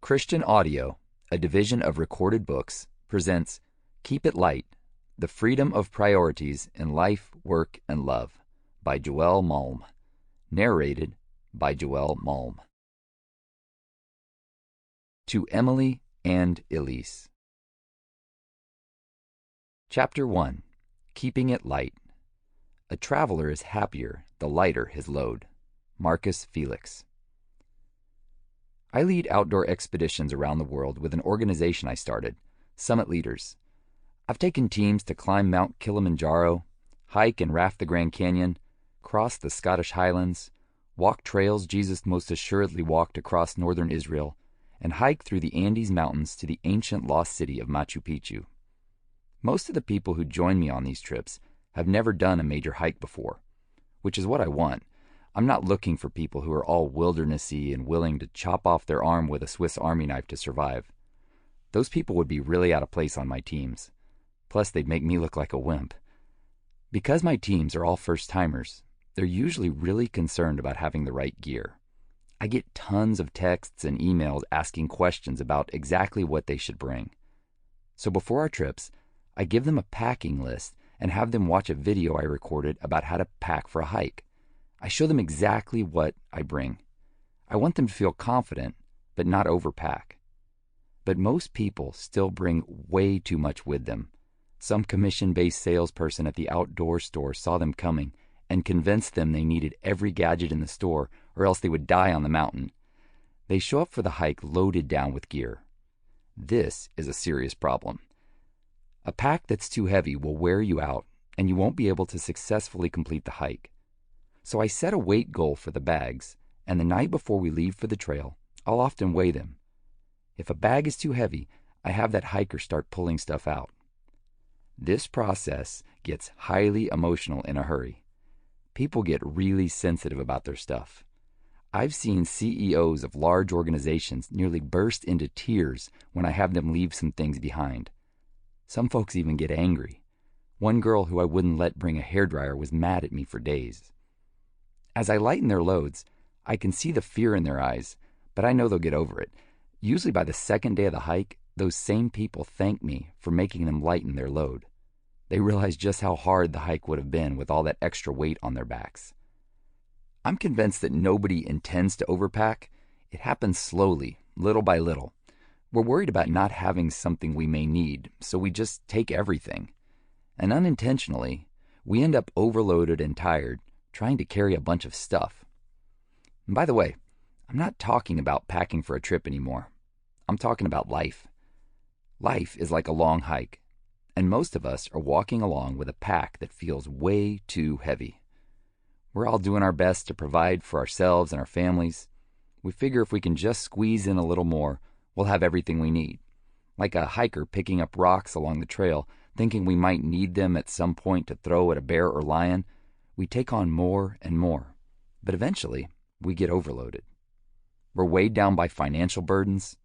Christian Audio, a division of Recorded Books, presents Keep It Light, The Freedom of Priorities in Life, Work, and Love by Joël Malm. Narrated by Joël Malm. To Emily and Elise. Chapter 1. Keeping It Light. A traveler is happier the lighter his load. Marcus Felix. I lead outdoor expeditions around the world with an organization I started, Summit Leaders. I've taken teams to climb Mount Kilimanjaro, hike and raft the Grand Canyon, cross the Scottish Highlands, walk trails Jesus most assuredly walked across northern Israel, and hike through the Andes Mountains to the ancient lost city of Machu Picchu. Most of the people who join me on these trips have never done a major hike before, which is what I want. I'm not looking for people who are all wildernessy and willing to chop off their arm with a Swiss Army knife to survive. Those people would be really out of place on my teams. Plus, they'd make me look like a wimp. Because my teams are all first-timers, they're usually really concerned about having the right gear. I get tons of texts and emails asking questions about exactly what they should bring. So before our trips, I give them a packing list and have them watch a video I recorded about how to pack for a hike. I show them exactly what I bring. I want them to feel confident, but not overpack. But most people still bring way too much with them. Some commission-based salesperson at the outdoor store saw them coming and convinced them they needed every gadget in the store or else they would die on the mountain. They show up for the hike loaded down with gear. This is a serious problem. A pack that's too heavy will wear you out and you won't be able to successfully complete the hike. So I set a weight goal for the bags, and the night before we leave for the trail, I'll often weigh them. If a bag is too heavy, I have that hiker start pulling stuff out. This process gets highly emotional in a hurry. People get really sensitive about their stuff. I've seen CEOs of large organizations nearly burst into tears when I have them leave some things behind. Some folks even get angry. One girl who I wouldn't let bring a hairdryer was mad at me for days. As I lighten their loads, I can see the fear in their eyes, but I know they'll get over it. Usually by the second day of the hike, those same people thank me for making them lighten their load. They realize just how hard the hike would have been with all that extra weight on their backs. I'm convinced that nobody intends to overpack. It happens slowly, little by little. We're worried about not having something we may need, so we just take everything. And unintentionally, we end up overloaded and tired, trying to carry a bunch of stuff. And by the way, I'm not talking about packing for a trip anymore. I'm talking about life. Life is like a long hike, and most of us are walking along with a pack that feels way too heavy. We're all doing our best to provide for ourselves and our families. We figure if we can just squeeze in a little more, we'll have everything we need. Like a hiker picking up rocks along the trail, thinking we might need them at some point to throw at a bear or lion, we take on more and more, but eventually we get overloaded. We're weighed down by financial burdens.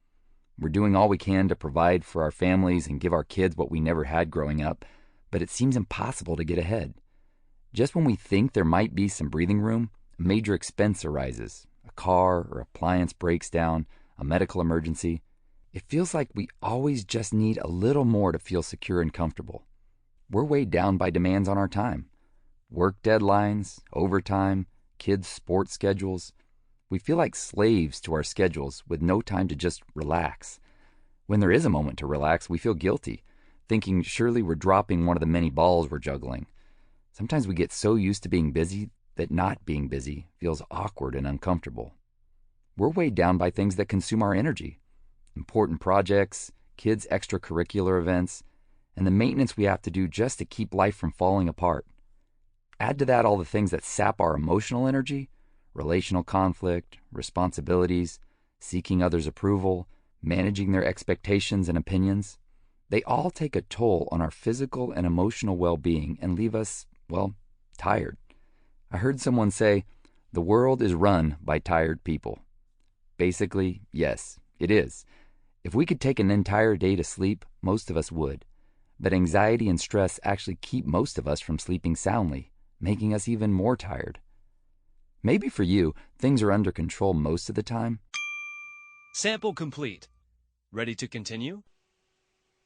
We're doing all we can to provide for our families and give our kids what we never had growing up, but it seems impossible to get ahead. Just when we think there might be some breathing room, a major expense arises. A car or appliance breaks down, a medical emergency. It feels like we always just need a little more to feel secure and comfortable. We're weighed down by demands on our time. Work deadlines, overtime, kids' sports schedules. We feel like slaves to our schedules with no time to just relax. When there is a moment to relax, we feel guilty, thinking surely we're dropping one of the many balls we're juggling. Sometimes we get so used to being busy that not being busy feels awkward and uncomfortable. We're weighed down by things that consume our energy. Important projects, kids' extracurricular events, and the maintenance we have to do just to keep life from falling apart. Add to that all the things that sap our emotional energy, relational conflict, responsibilities, seeking others' approval, managing their expectations and opinions. They all take a toll on our physical and emotional well-being and leave us, tired. I heard someone say, the world is run by tired people. Basically, yes, it is. If we could take an entire day to sleep, most of us would. But anxiety and stress actually keep most of us from sleeping soundly, making us even more tired. Maybe for you, things are under control most of the time. Sample complete. Ready to continue?